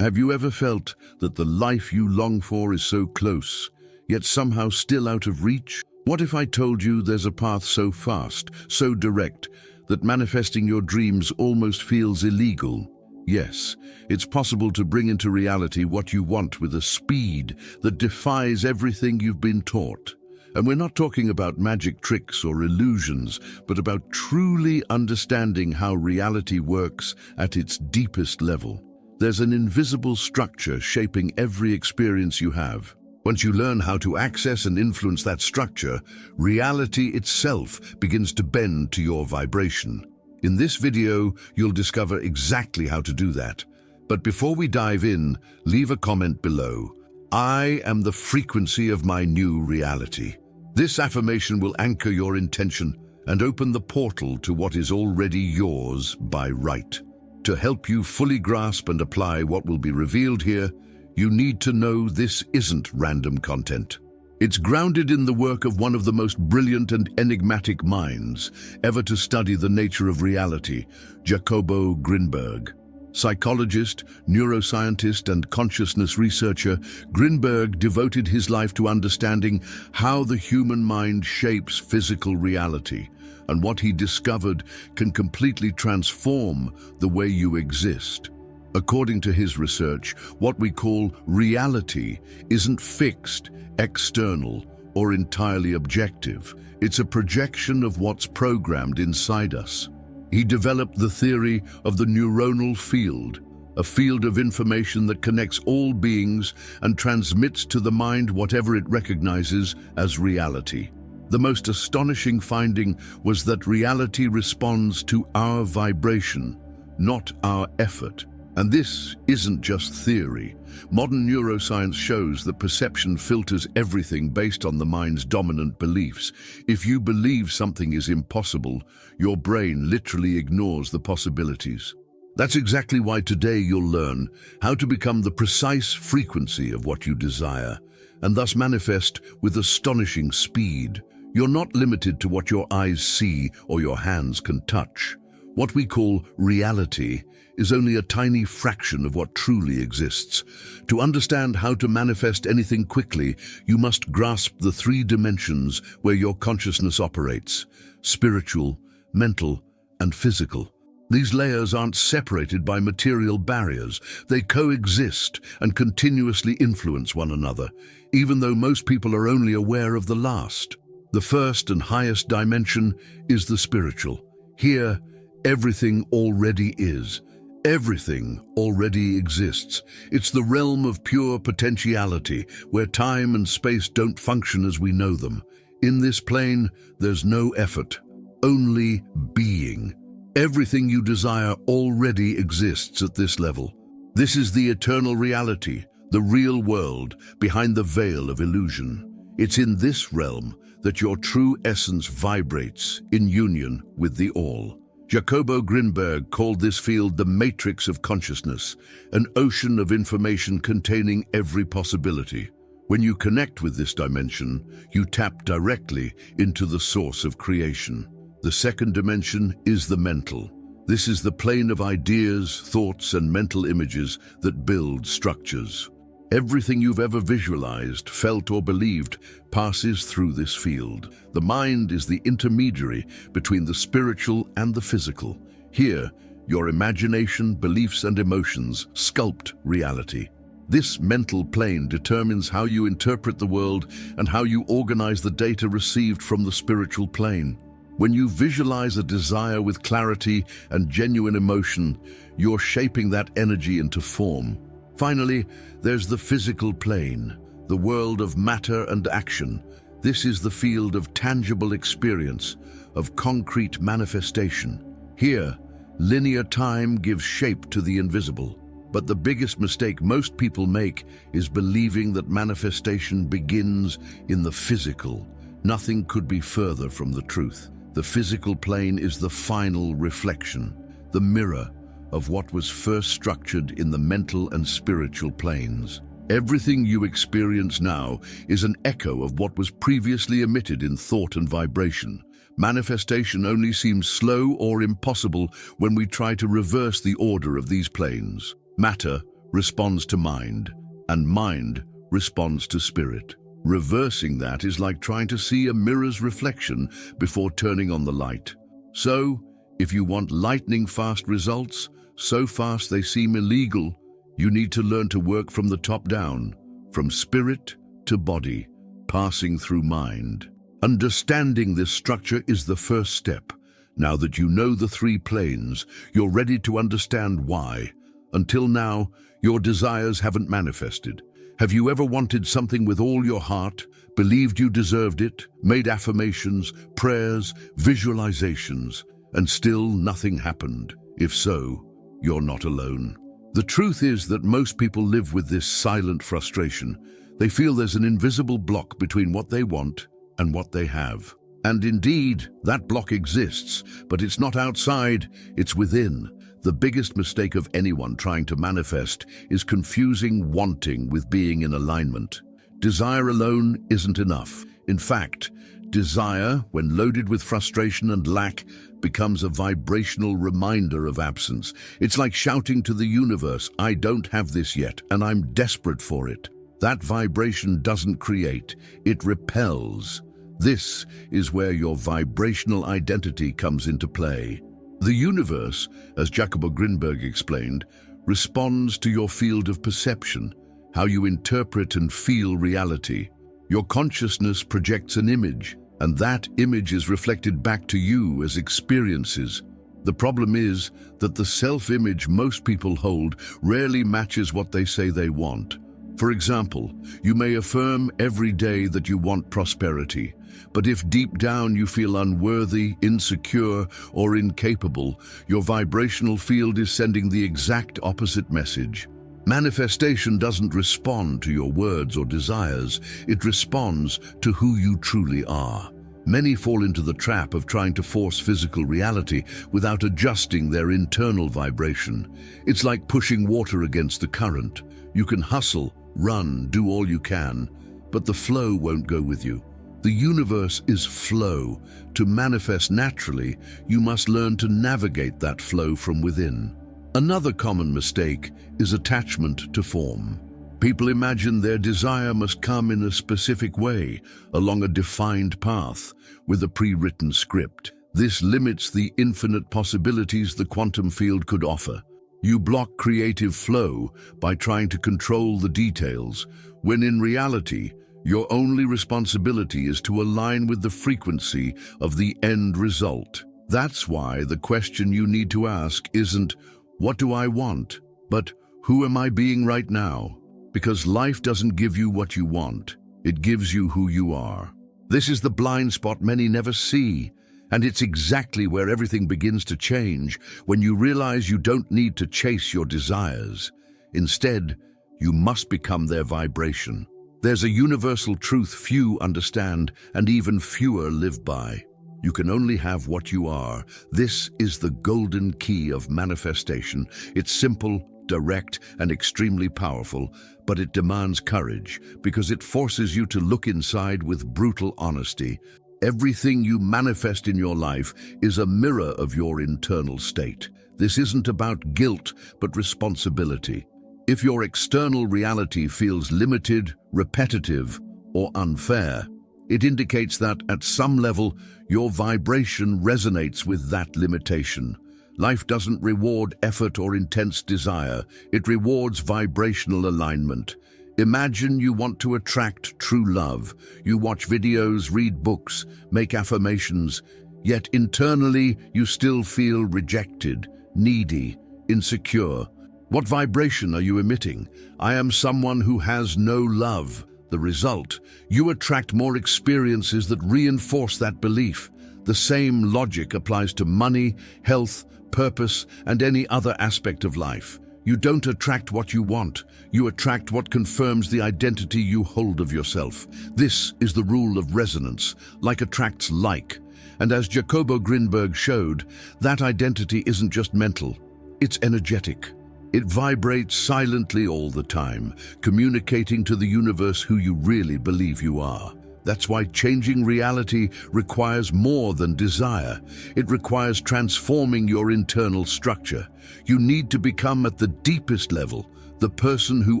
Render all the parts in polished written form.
Have you ever felt that the life you long for is so close, yet somehow still out of reach? What if I told you there's a path so fast, so direct, that manifesting your dreams almost feels illegal? Yes, it's possible to bring into reality what you want with a speed that defies everything you've been taught. And we're not talking about magic tricks or illusions, but about truly understanding how reality works at its deepest level. There's an invisible structure shaping every experience you have. Once you learn how to access and influence that structure, reality itself begins to bend to your vibration. In this video, you'll discover exactly how to do that. But before we dive in, leave a comment below. I am the frequency of my new reality. This affirmation will anchor your intention and open the portal to what is already yours by right. To help you fully grasp and apply what will be revealed here, you need to know this isn't random content. It's grounded in the work of one of the most brilliant and enigmatic minds ever to study the nature of reality, Jacobo Grinberg. Psychologist, neuroscientist, and consciousness researcher, Grinberg devoted his life to understanding how the human mind shapes physical reality, and what he discovered can completely transform the way you exist. According to his research, what we call reality isn't fixed, external, or entirely objective. It's a projection of what's programmed inside us. He developed the theory of the neuronal field, a field of information that connects all beings and transmits to the mind whatever it recognizes as reality. The most astonishing finding was that reality responds to our vibration, not our effort. And this isn't just theory. Modern neuroscience shows that perception filters everything based on the mind's dominant beliefs. If you believe something is impossible, your brain literally ignores the possibilities. That's exactly why today you'll learn how to become the precise frequency of what you desire, and thus manifest with astonishing speed. You're not limited to what your eyes see or your hands can touch. What we call reality is only a tiny fraction of what truly exists. To understand how to manifest anything quickly, you must grasp the three dimensions where your consciousness operates: spiritual, mental, and physical. These layers aren't separated by material barriers. They coexist and continuously influence one another, even though most people are only aware of the last. The first and highest dimension is the spiritual. Here, everything already is. Everything already exists. It's the realm of pure potentiality, where time and space don't function as we know them. In this plane, there's no effort, only being. Everything you desire already exists at this level. This is the eternal reality, the real world, behind the veil of illusion. It's in this realm that your true essence vibrates in union with the all. Jacobo Grinberg called this field the matrix of consciousness, an ocean of information containing every possibility. When you connect with this dimension, you tap directly into the source of creation. The second dimension is the mental. This is the plane of ideas, thoughts, and mental images that build structures. Everything you've ever visualized, felt, or believed passes through this field. The mind is the intermediary between the spiritual and the physical. Here, your imagination, beliefs, and emotions sculpt reality. This mental plane determines how you interpret the world and how you organize the data received from the spiritual plane. When you visualize a desire with clarity and genuine emotion, you're shaping that energy into form. Finally, there's the physical plane, the world of matter and action. This is the field of tangible experience, of concrete manifestation. Here, linear time gives shape to the invisible. But the biggest mistake most people make is believing that manifestation begins in the physical. Nothing could be further from the truth. The physical plane is the final reflection, the mirror of what was first structured in the mental and spiritual planes. Everything you experience now is an echo of what was previously emitted in thought and vibration. Manifestation only seems slow or impossible when we try to reverse the order of these planes. Matter, responds to mind, and mind responds to spirit. Reversing that is like trying to see a mirror's reflection before turning on the light. So, if you want lightning-fast results, so fast they seem illegal, you need to learn to work from the top down, from spirit to body, passing through mind. Understanding this structure is the first step. Now that you know the three planes, you're ready to understand why. Until now, your desires haven't manifested. Have you ever wanted something with all your heart, believed you deserved it, made affirmations, prayers, visualizations, and still nothing happened? If so, you're not alone. The truth is that most people live with this silent frustration. They feel there's an invisible block between what they want and what they have. And indeed, that block exists, but it's not outside, it's within. The biggest mistake of anyone trying to manifest is confusing wanting with being in alignment. Desire alone isn't enough. In fact, desire, when loaded with frustration and lack, becomes a vibrational reminder of absence. It's like shouting to the universe, "I don't have this yet, and I'm desperate for it." That vibration doesn't create, it repels. This is where your vibrational identity comes into play. The universe, as Jacobo Grinberg explained, responds to your field of perception, how you interpret and feel reality. Your consciousness projects an image, and that image is reflected back to you as experiences. The problem is that the self-image most people hold rarely matches what they say they want. For example, you may affirm every day that you want prosperity, but if deep down you feel unworthy, insecure, or incapable, your vibrational field is sending the exact opposite message. Manifestation doesn't respond to your words or desires, it responds to who you truly are. Many fall into the trap of trying to force physical reality without adjusting their internal vibration. It's like pushing water against the current. You can hustle, run, do all you can, but the flow won't go with you. The universe is flow. To manifest naturally, you must learn to navigate that flow from within. Another common mistake is attachment to form. People imagine their desire must come in a specific way, along a defined path, with a pre-written script. This limits the infinite possibilities the quantum field could offer. You block creative flow by trying to control the details, when in reality, your only responsibility is to align with the frequency of the end result. That's why the question you need to ask isn't, "What do I want?" but "Who am I being right now?" Because life doesn't give you what you want, it gives you who you are. This is the blind spot many never see. And it's exactly where everything begins to change, when you realize you don't need to chase your desires. Instead, you must become their vibration. There's a universal truth few understand and even fewer live by. You can only have what you are. This is the golden key of manifestation. It's simple, direct, and extremely powerful, but it demands courage because it forces you to look inside with brutal honesty. Everything you manifest in your life is a mirror of your internal state. This isn't about guilt, but responsibility. If your external reality feels limited, repetitive, or unfair, it indicates that, at some level, your vibration resonates with that limitation. Life doesn't reward effort or intense desire. It rewards vibrational alignment. Imagine you want to attract true love. You watch videos, read books, make affirmations, yet internally you still feel rejected, needy, insecure. What vibration are you emitting? "I am someone who has no love." The result, you attract more experiences that reinforce that belief. The same logic applies to money, health, purpose, and any other aspect of life. You don't attract what you want, you attract what confirms the identity you hold of yourself. This is the rule of resonance, like attracts like. And as Jacobo Grinberg showed, that identity isn't just mental, it's energetic. It vibrates silently all the time, communicating to the universe who you really believe you are. That's why changing reality requires more than desire. It requires transforming your internal structure. You need to become, at the deepest level, the person who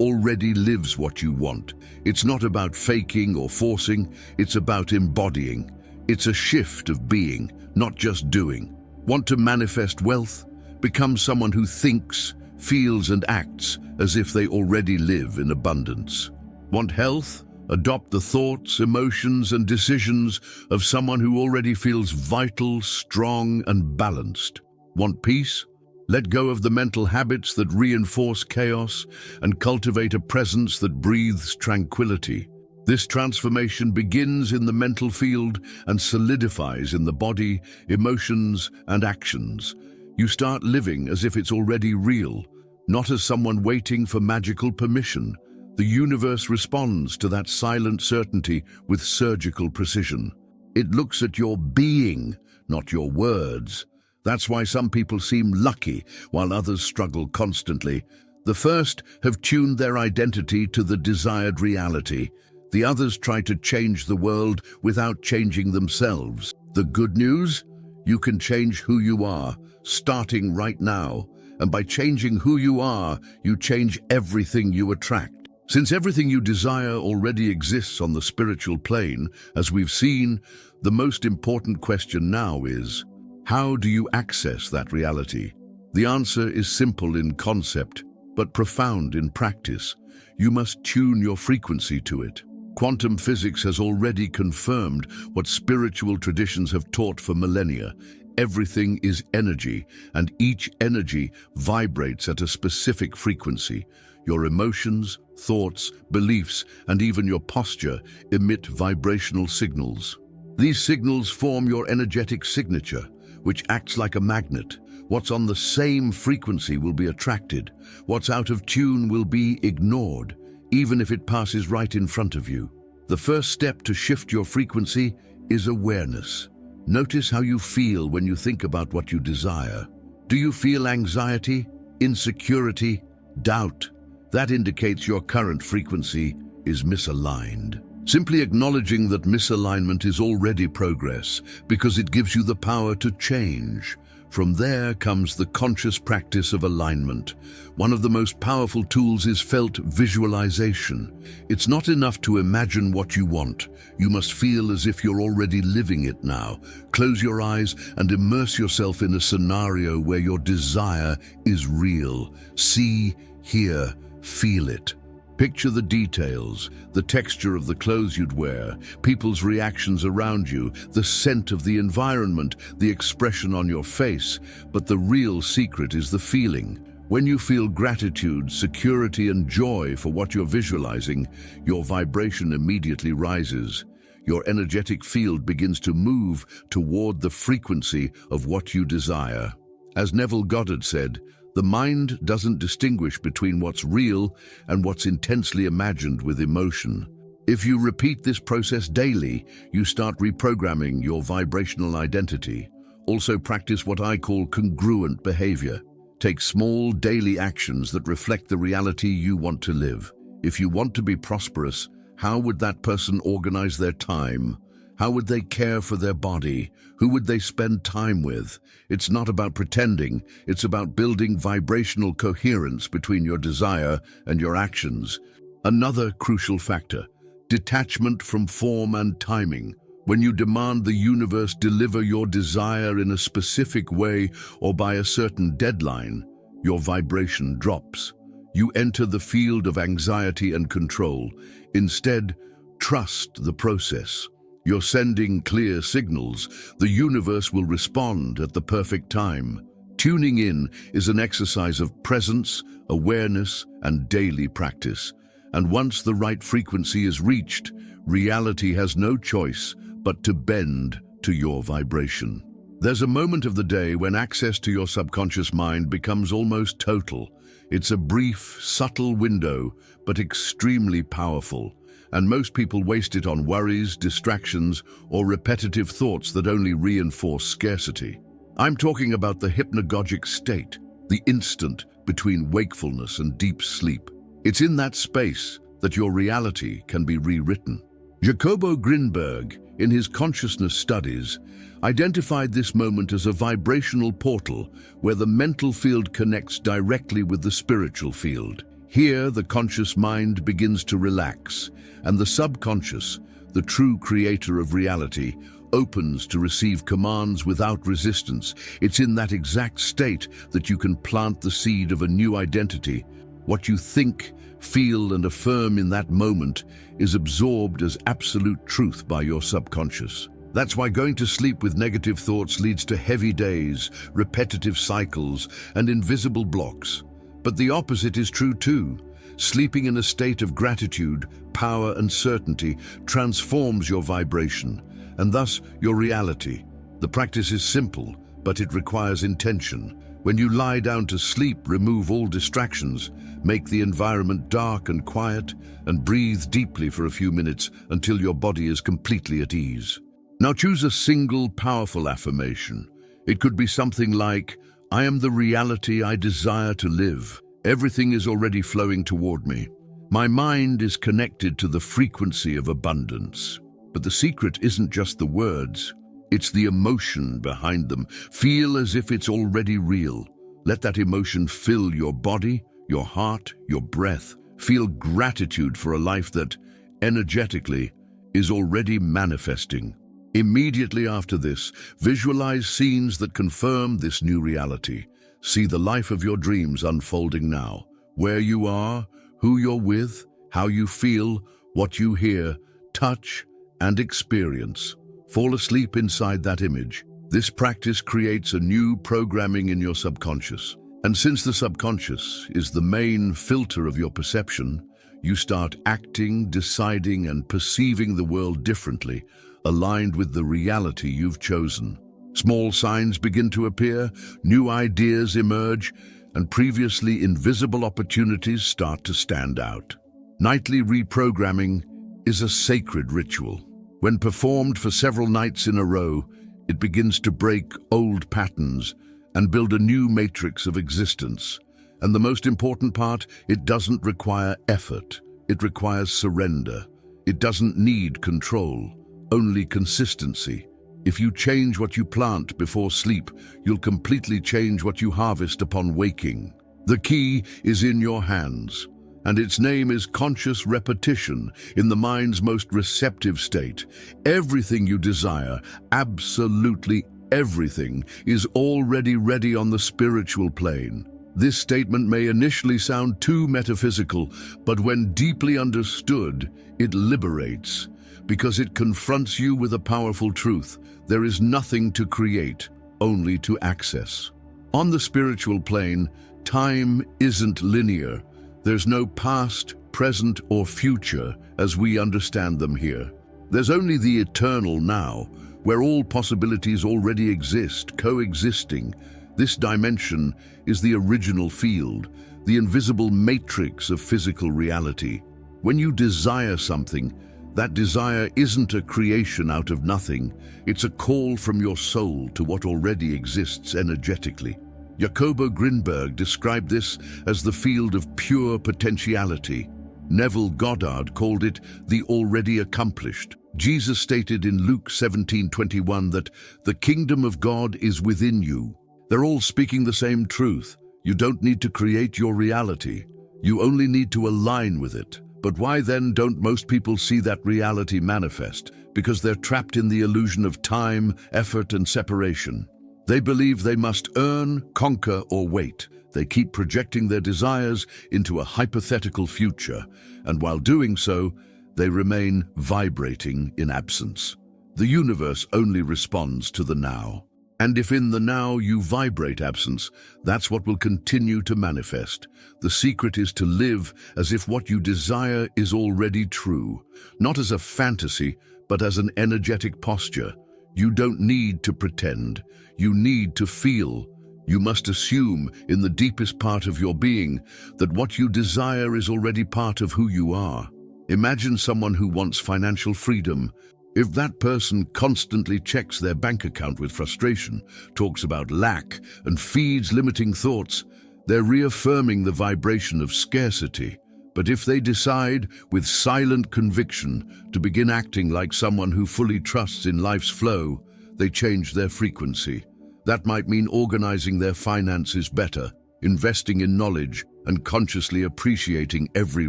already lives what you want. It's not about faking or forcing, it's about embodying. It's a shift of being, not just doing. Want to manifest wealth? Become someone who thinks, feels and acts as if they already live in abundance. Want health? Adopt the thoughts, emotions and decisions of someone who already feels vital, strong and balanced. Want peace? Let go of the mental habits that reinforce chaos and cultivate a presence that breathes tranquility. This transformation begins in the mental field and solidifies in the body, emotions and actions. You start living as if it's already real, not as someone waiting for magical permission. The universe responds to that silent certainty with surgical precision. It looks at your being, not your words. That's why some people seem lucky while others struggle constantly. The first have tuned their identity to the desired reality. The others try to change the world without changing themselves. The good news? You can change who you are, starting right now. And by changing who you are, you change everything you attract. Since everything you desire already exists on the spiritual plane, as we've seen, the most important question now is, how do you access that reality? The answer is simple in concept, but profound in practice. You must tune your frequency to it. Quantum physics has already confirmed what spiritual traditions have taught for millennia. Everything is energy, and each energy vibrates at a specific frequency. Your emotions, thoughts, beliefs, and even your posture emit vibrational signals. These signals form your energetic signature, which acts like a magnet. What's on the same frequency will be attracted. What's out of tune will be ignored, even if it passes right in front of you. The first step to shift your frequency is awareness. Notice how you feel when you think about what you desire. Do you feel anxiety, insecurity, doubt? That indicates your current frequency is misaligned. Simply acknowledging that misalignment is already progress because it gives you the power to change. From there comes the conscious practice of alignment. One of the most powerful tools is felt visualization. It's not enough to imagine what you want. You must feel as if you're already living it now. Close your eyes and immerse yourself in a scenario where your desire is real. See, hear, feel it. Picture the details, the texture of the clothes you'd wear, people's reactions around you, the scent of the environment, the expression on your face. But the real secret is the feeling. When you feel gratitude, security, and joy for what you're visualizing, your vibration immediately rises. Your energetic field begins to move toward the frequency of what you desire. As Neville Goddard said, the mind doesn't distinguish between what's real and what's intensely imagined with emotion. If you repeat this process daily, you start reprogramming your vibrational identity. Also practice what I call congruent behavior. Take small daily actions that reflect the reality you want to live. If you want to be prosperous, how would that person organize their time? How would they care for their body? Who would they spend time with? It's not about pretending, it's about building vibrational coherence between your desire and your actions. Another crucial factor, detachment from form and timing. When you demand the universe deliver your desire in a specific way or by a certain deadline, your vibration drops. You enter the field of anxiety and control. Instead, trust the process. You're sending clear signals. The universe will respond at the perfect time. Tuning in is an exercise of presence, awareness, and daily practice. And once the right frequency is reached, reality has no choice but to bend to your vibration. There's a moment of the day when access to your subconscious mind becomes almost total. It's a brief, subtle window, but extremely powerful. And most people waste it on worries, distractions, or repetitive thoughts that only reinforce scarcity. I'm talking about the hypnagogic state, the instant between wakefulness and deep sleep. It's in that space that your reality can be rewritten. Jacobo Grinberg, in his consciousness studies, identified this moment as a vibrational portal where the mental field connects directly with the spiritual field. Here, the conscious mind begins to relax, and the subconscious, the true creator of reality, opens to receive commands without resistance. It's in that exact state that you can plant the seed of a new identity. What you think, feel, and affirm in that moment is absorbed as absolute truth by your subconscious. That's why going to sleep with negative thoughts leads to heavy days, repetitive cycles, and invisible blocks. But the opposite is true too. Sleeping in a state of gratitude, power, and certainty transforms your vibration, and thus your reality. The practice is simple, but it requires intention. When you lie down to sleep, remove all distractions, make the environment dark and quiet, and breathe deeply for a few minutes until your body is completely at ease. Now choose a single, powerful affirmation. It could be something like, "I am the reality I desire to live. Everything is already flowing toward me. My mind is connected to the frequency of abundance." But the secret isn't just the words, it's the emotion behind them. Feel as if it's already real. Let that emotion fill your body, your heart, your breath. Feel gratitude for a life that, energetically, is already manifesting. Immediately after this, visualize scenes that confirm this new reality. See the life of your dreams unfolding now. Where you are, who you're with, how you feel, what you hear, touch, and experience. Fall asleep inside that image. This practice creates a new programming in your subconscious. And since the subconscious is the main filter of your perception, you start acting, deciding, and perceiving the world differently, aligned with the reality you've chosen. Small signs begin to appear, new ideas emerge, and previously invisible opportunities start to stand out. Nightly reprogramming is a sacred ritual. When performed for several nights in a row, it begins to break old patterns and build a new matrix of existence. And the most important part, it doesn't require effort. It requires surrender. It doesn't need control, only consistency. If you change what you plant before sleep, you'll completely change what you harvest upon waking. The key is in your hands, and its name is conscious repetition in the mind's most receptive state. Everything you desire, absolutely everything, is already ready on the spiritual plane. This statement may initially sound too metaphysical, but when deeply understood, it liberates, because it confronts you with a powerful truth. There is nothing to create, only to access. On the spiritual plane, time isn't linear. There's no past, present, or future as we understand them here. There's only the eternal now, where all possibilities already exist, coexisting. This dimension is the original field, the invisible matrix of physical reality. When you desire something, that desire isn't a creation out of nothing. It's a call from your soul to what already exists energetically. Jacobo Grinberg described this as the field of pure potentiality. Neville Goddard called it the already accomplished. Jesus stated in Luke 17:21 that the kingdom of God is within you. They're all speaking the same truth. You don't need to create your reality. You only need to align with it. But why then don't most people see that reality manifest? Because they're trapped in the illusion of time, effort, and separation. They believe they must earn, conquer, or wait. They keep projecting their desires into a hypothetical future, and while doing so, they remain vibrating in absence. The universe only responds to the now. And if in the now you vibrate absence, that's what will continue to manifest. The secret is to live as if what you desire is already true, not as a fantasy, but as an energetic posture. You don't need to pretend. You need to feel. You must assume in the deepest part of your being that what you desire is already part of who you are. Imagine someone who wants financial freedom. If that person constantly checks their bank account with frustration, talks about lack, and feeds limiting thoughts, they're reaffirming the vibration of scarcity. But if they decide, with silent conviction, to begin acting like someone who fully trusts in life's flow, they change their frequency. That might mean organizing their finances better, investing in knowledge, and consciously appreciating every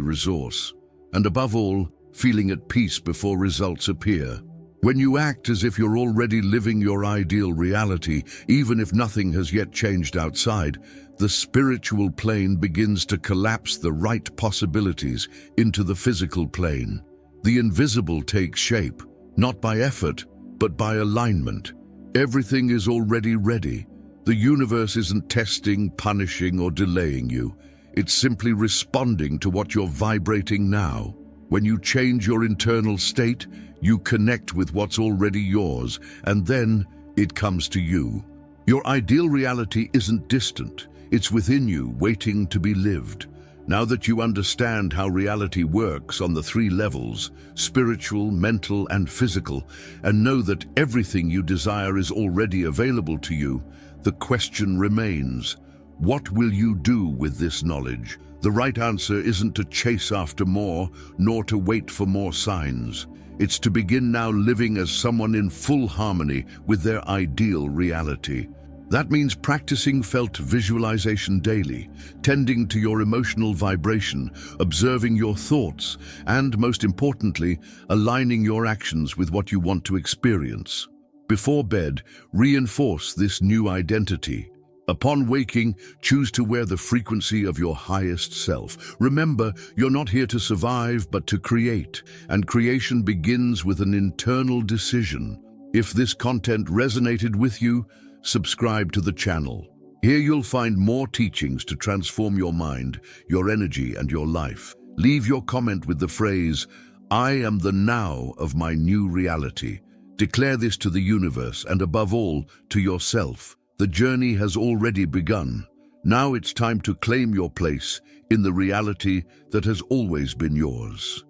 resource. And above all, feeling at peace before results appear. When you act as if you're already living your ideal reality, even if nothing has yet changed outside, the spiritual plane begins to collapse the right possibilities into the physical plane. The invisible takes shape, not by effort, but by alignment. Everything is already ready. The universe isn't testing, punishing, or delaying you. It's simply responding to what you're vibrating now. When you change your internal state, you connect with what's already yours, and then it comes to you. Your ideal reality isn't distant. It's within you, waiting to be lived. Now that you understand how reality works on the 3 levels, spiritual, mental, and physical, and know that everything you desire is already available to you, the question remains, what will you do with this knowledge? The right answer isn't to chase after more, nor to wait for more signs. It's to begin now living as someone in full harmony with their ideal reality. That means practicing felt visualization daily, tending to your emotional vibration, observing your thoughts, and, most importantly, aligning your actions with what you want to experience. Before bed, reinforce this new identity. Upon waking, choose to wear the frequency of your highest self. Remember, you're not here to survive, but to create, and creation begins with an internal decision. If this content resonated with you, subscribe to the channel. Here you'll find more teachings to transform your mind, your energy, and your life. Leave your comment with the phrase, "I am the now of my new reality." Declare this to the universe and, above all, to yourself. The journey has already begun. Now it's time to claim your place in the reality that has always been yours.